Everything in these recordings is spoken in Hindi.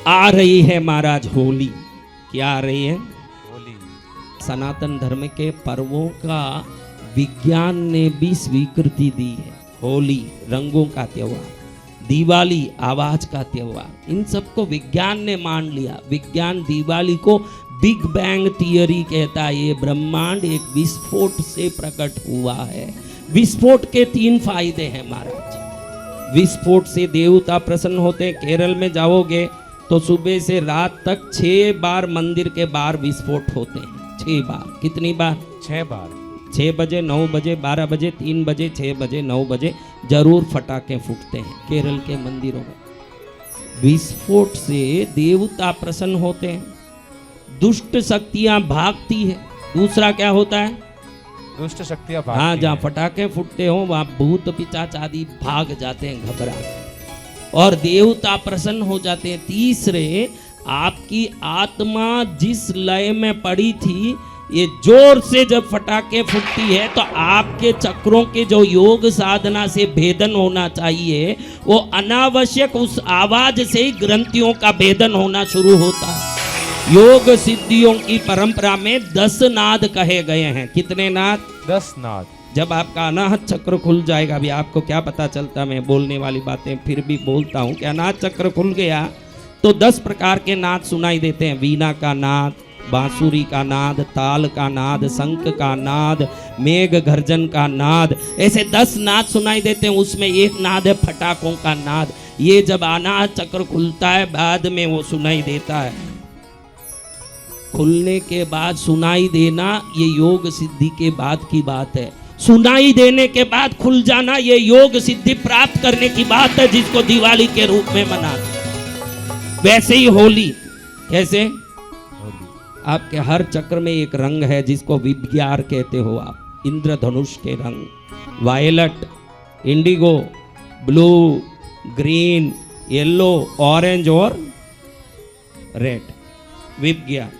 आ रही है महाराज होली। क्या आ रही है? होली। सनातन धर्म के पर्वों का विज्ञान ने भी स्वीकृति दी है। होली रंगों का त्योहार, दिवाली आवाज का त्योहार, इन सबको विज्ञान ने मान लिया। विज्ञान दिवाली को बिग बैंग थियरी कहता है। ये ब्रह्मांड एक विस्फोट से प्रकट हुआ है। विस्फोट के 3 फायदे हैं महाराज। विस्फोट से देवता प्रसन्न होते हैं। केरल में जाओगे तो सुबह से रात तक 6 बार मंदिर के बाहर विस्फोट होते हैं। 6 बार। कितनी बार? 6 बार। 6 बजे, 9 बजे, 12 बजे, 3 बजे, 6 बजे, 9 बजे जरूर फटाके फूटते हैं केरल के मंदिरों में। विस्फोट से देवता प्रसन्न होते हैं, दुष्ट शक्तियां भागती है। दूसरा क्या होता है? दुष्ट शक्तियां भागती हाँ, जहाँ हैं। फटाके फूटते हो वहाँ भूत पिशाच आदि भाग जाते हैं घबरा, और देवता प्रसन्न हो जाते हैं। तीसरे, आपकी आत्मा जिस लय में पड़ी थी, ये जोर से जब फटाके फूटती है तो आपके चक्रों के जो योग साधना से भेदन होना चाहिए, वो अनावश्यक उस आवाज से ही ग्रंथियों का भेदन होना शुरू होता है। योग सिद्धियों की परंपरा में 10 नाद कहे गए हैं। कितने नाद? 10 नाद। जब आपका अनाहत चक्र खुल जाएगा, अभी आपको क्या पता चलता, मैं बोलने वाली बातें फिर भी बोलता हूँ कि अनाहत चक्र खुल गया तो 10 प्रकार के नाद सुनाई देते हैं। वीणा का नाद, बांसुरी का नाद, ताल का नाद, शंख का नाद, मेघ गर्जन का नाद, ऐसे 10 नाद सुनाई देते हैं। उसमें एक नाद है फटाकों का नाद। ये जब अनाहत चक्र खुलता है बाद में वो सुनाई देता है। खुलने के बाद सुनाई देना ये योग सिद्धि के बाद की बात है। सुनाई देने के बाद खुल जाना ये योग सिद्धि प्राप्त करने की बात है, जिसको दिवाली के रूप में मनाते। वैसे ही होली। कैसे? आपके हर चक्र में एक रंग है जिसको विज्ञार कहते हो आप। इंद्रधनुष के रंग, violet, Indigo, blue, green, yellow, orange और रेड, विज्ञार।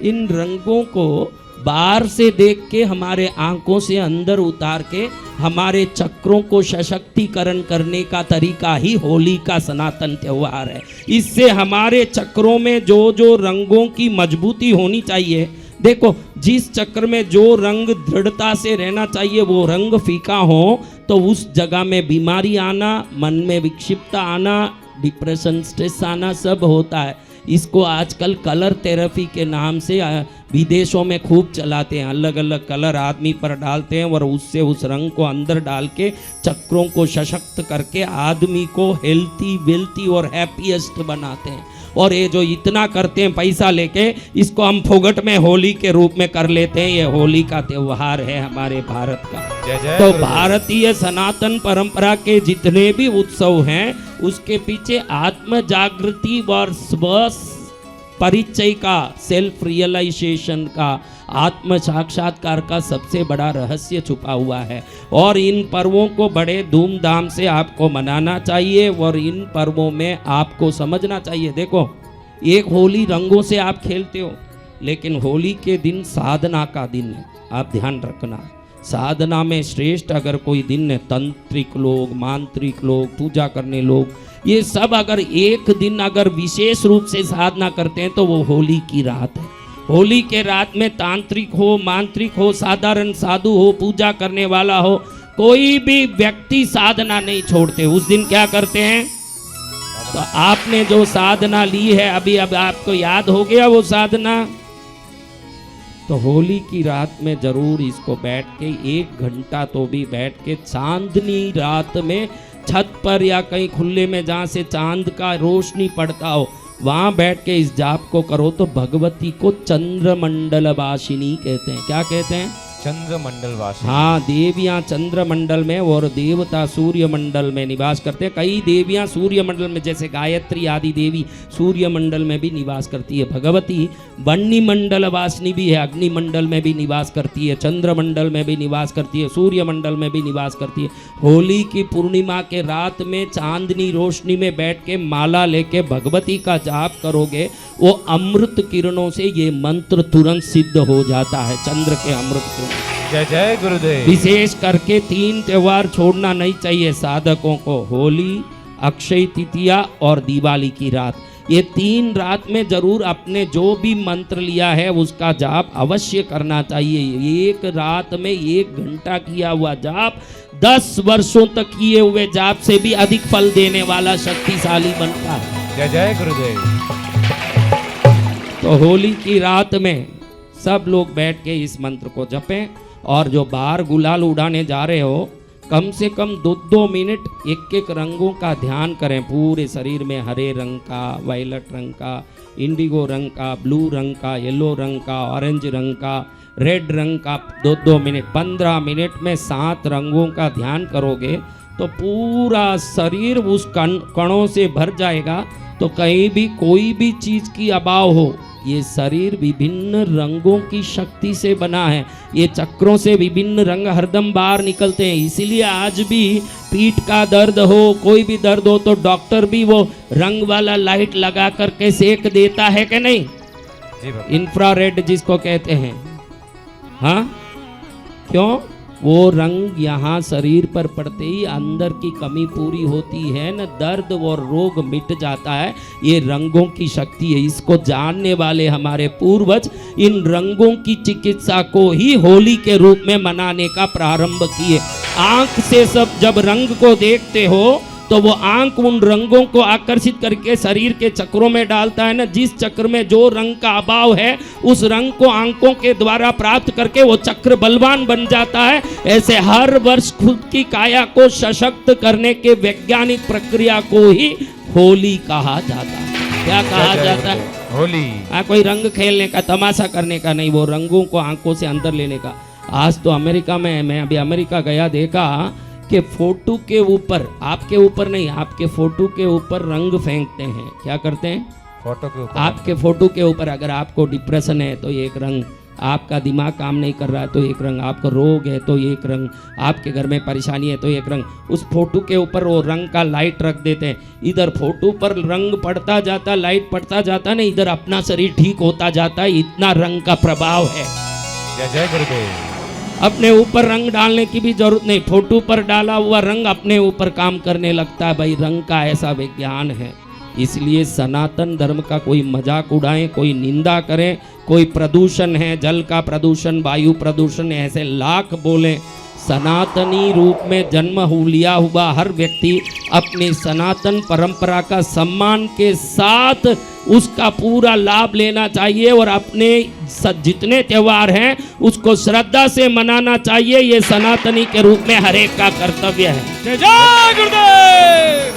इन रंगों को बाहर से देख के हमारे आंखों से अंदर उतार के हमारे चक्रों को सशक्तिकरण करने का तरीका ही होली का सनातन त्योहार है। इससे हमारे चक्रों में जो जो रंगों की मजबूती होनी चाहिए, देखो जिस चक्र में जो रंग दृढ़ता से रहना चाहिए वो रंग फीका हो तो उस जगह में बीमारी आना, मन में विक्षिप्तता आना, डिप्रेशन, स्ट्रेस आना सब होता है। इसको आजकल कलर थेरेपी के नाम से विदेशों में खूब चलाते हैं। अलग अलग कलर आदमी पर डालते हैं और उससे उस रंग को अंदर डाल के चक्रों को सशक्त करके आदमी को हेल्थी, वेल्थी और हैप्पीएस्ट बनाते हैं। और ये जो इतना करते हैं पैसा लेके, इसको हम फोगट में होली के रूप में कर लेते हैं। ये होली का त्योहार है हमारे भारत का। जय जय तो गुरुदेव। भारतीय सनातन परंपरा के जितने भी उत्सव हैं उसके पीछे आत्म जागृति और स्व परिचय का, सेल्फ रियलाइजेशन का, आत्म साक्षात्कार का सबसे बड़ा रहस्य छुपा हुआ है। और इन पर्वों को बड़े धूमधाम से आपको मनाना चाहिए और इन पर्वों में आपको समझना चाहिए। देखो, एक होली रंगों से आप खेलते हो, लेकिन होली के दिन साधना का दिन है। आप ध्यान रखना, साधना में श्रेष्ठ अगर कोई दिन है, तंत्रिक लोग, मांत्रिक लोग, पूजा करने लोग, ये सब अगर एक दिन अगर विशेष रूप से साधना करते हैं तो वो होली की रात है। होली के रात में तांत्रिक हो, मांत्रिक हो, साधारण साधु हो, पूजा करने वाला हो, कोई भी व्यक्ति साधना नहीं छोड़ते। उस दिन क्या करते हैं? तो आपने जो साधना ली है अभी, अब आपको याद हो गया वो साधना, तो होली की रात में जरूर इसको बैठ के 1 घंटा तो भी बैठ के चांदनी रात में छत पर या कहीं खुले में जहाँ से चांद का रोशनी पड़ता हो वहाँ बैठ के इस जाप को करो तो भगवती को चंद्रमंडल वासिनी कहते हैं। क्या कहते हैं? चंद्रमंडल वासी। हाँ, देवियाँ चंद्रमंडल में और देवता सूर्य मंडल में निवास करते हैं। कई देवियाँ सूर्य मंडल में, जैसे गायत्री आदि देवी सूर्य मंडल में भी निवास करती है। भगवती वन्नी मंडल वासिनी भी है, अग्नि मंडल में भी निवास करती है, चंद्रमंडल में भी निवास करती है, सूर्य मंडल में भी निवास करती है। होली की पूर्णिमा के रात में चांदनी रोशनी में बैठ के माला लेके भगवती का जाप करोगे, वो अमृत किरणों से ये मंत्र तुरंत सिद्ध हो जाता है, चंद्र के अमृत किरण। जय जय गुरुदेव। विशेष करके 3 त्योहार छोड़ना नहीं चाहिए साधकों को, होली, अक्षय तृतीया और दिवाली की रात। ये 3 रात में जरूर अपने जो भी मंत्र लिया है उसका जाप अवश्य करना चाहिए। एक रात में 1 घंटा किया हुआ जाप 10 वर्षों तक किए हुए जाप से भी अधिक फल देने वाला शक्तिशाली बनता है। जय जय गुरुदेव। तो होली की रात में सब लोग बैठ के इस मंत्र को जपें और जो बाहर गुलाल उड़ाने जा रहे हो कम से कम 2-2 मिनट एक रंगों का ध्यान करें पूरे शरीर में, हरे रंग का, वायलट रंग का, इंडिगो रंग का, ब्लू रंग का, येलो रंग का, ऑरेंज रंग का, रेड रंग का 2-2 मिनट। 15 मिनट में 7 रंगों का ध्यान करोगे तो पूरा शरीर उस कणों से भर जाएगा। तो कहीं भी कोई भी चीज की अभाव हो, ये शरीर विभिन्न रंगों की शक्ति से बना है। ये चक्रों से विभिन्न रंग हरदम बाहर निकलते हैं। इसीलिए आज भी पीठ का दर्द हो, कोई भी दर्द हो तो डॉक्टर भी वो रंग वाला लाइट लगा करके सेक देता है कि नहीं? जी बाबा। इंफ्रारेड जिसको कहते हैं। हाँ, क्यों? वो रंग यहाँ शरीर पर पड़ते ही अंदर की कमी पूरी होती है न, दर्द और रोग मिट जाता है। ये रंगों की शक्ति है। इसको जानने वाले हमारे पूर्वज इन रंगों की चिकित्सा को ही होली के रूप में मनाने का प्रारंभ किए। आंख से सब जब रंग को देखते हो तो वो आंख उन रंगों को आकर्षित करके शरीर के चक्रों में डालता है ना। जिस चक्र में जो रंग का अभाव है उस रंग को आंखों के द्वारा प्राप्त करके वो चक्र बलवान बन जाता है। ऐसे हर वर्ष खुद की काया को सशक्त करने के वैज्ञानिक प्रक्रिया को ही होली कहा जाता है। क्या कहा जाता है? होली। कोई रंग खेलने का, तमाशा करने का नहीं, वो रंगों को आंखों से अंदर लेने का। आज तो अमेरिका में, मैं अभी अमेरिका गया, देखा कि फोटो के ऊपर, आपके ऊपर नहीं, आपके फोटो के ऊपर रंग फेंकते हैं। क्या करते हैं? फोटो के ऊपर। आपके फोटो के ऊपर अगर आपको डिप्रेशन है तो एक रंग, आपका दिमाग काम नहीं कर रहा है तो एक रंग, आपका रोग है तो एक रंग, आपके घर में परेशानी है तो एक रंग, उस फोटो के ऊपर वो रंग का लाइट रख देते हैं। इधर फोटो पर रंग पड़ता जाता, लाइट पड़ता जाता ना, इधर अपना शरीर ठीक होता जाता है। इतना रंग का प्रभाव है। जय जय गुरुदेव। अपने ऊपर रंग डालने की भी जरूरत नहीं, फोटो पर डाला हुआ रंग अपने ऊपर काम करने लगता है। भाई रंग का ऐसा विज्ञान है। इसलिए सनातन धर्म का कोई मजाक उड़ाएं, कोई निंदा करें, कोई प्रदूषण है, जल का प्रदूषण, वायु प्रदूषण, ऐसे लाख बोलें, सनातनी रूप में जन्म लिया हुआ हर व्यक्ति अपनी सनातन परंपरा का सम्मान के साथ उसका पूरा लाभ लेना चाहिए और अपने जितने त्योहार हैं उसको श्रद्धा से मनाना चाहिए। ये सनातनी के रूप में हर एक का कर्तव्य है। जय जय गुरुदेव।